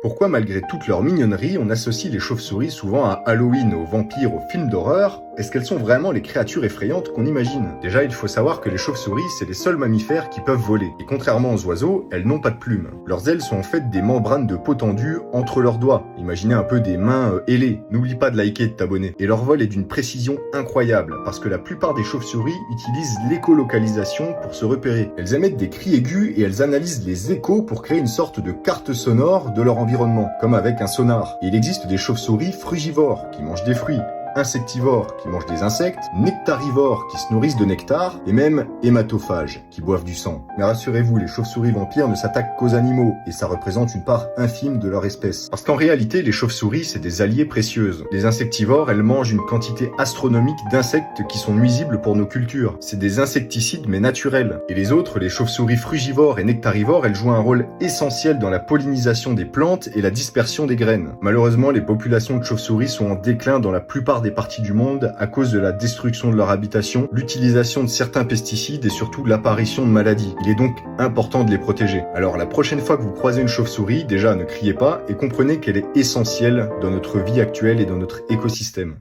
Pourquoi malgré toute leur mignonnerie, on associe les chauves-souris souvent à Halloween, aux vampires, aux films d'horreur? Est-ce qu'elles sont vraiment les créatures effrayantes qu'on imagine? Déjà, il faut savoir que les chauves-souris, c'est les seuls mammifères qui peuvent voler. Et contrairement aux oiseaux, elles n'ont pas de plumes. Leurs ailes sont en fait des membranes de peau tendue entre leurs doigts. Imaginez un peu des mains ailées. N'oublie pas de liker et de t'abonner. Et leur vol est d'une précision incroyable, parce que la plupart des chauves-souris utilisent l'écholocalisation pour se repérer. Elles émettent des cris aigus et elles analysent les échos pour créer une sorte de carte sonore de leur environnement, comme avec un sonar. Et il existe des chauves-souris frugivores, qui mangent des fruits, insectivores qui mangent des insectes, nectarivores qui se nourrissent de nectar, et même hématophages qui boivent du sang. Mais rassurez-vous, les chauves-souris vampires ne s'attaquent qu'aux animaux, et ça représente une part infime de leur espèce. Parce qu'en réalité, les chauves-souris, c'est des alliées précieuses. Les insectivores, elles mangent une quantité astronomique d'insectes qui sont nuisibles pour nos cultures. C'est des insecticides mais naturels. Et les autres, les chauves-souris frugivores et nectarivores, elles jouent un rôle essentiel dans la pollinisation des plantes et la dispersion des graines. Malheureusement, les populations de chauves-souris sont en déclin dans la plupart des parties du monde à cause de la destruction de leur habitation, l'utilisation de certains pesticides et surtout l'apparition de maladies. Il est donc important de les protéger. Alors la prochaine fois que vous croisez une chauve-souris, déjà ne criez pas et comprenez qu'elle est essentielle dans notre vie actuelle et dans notre écosystème.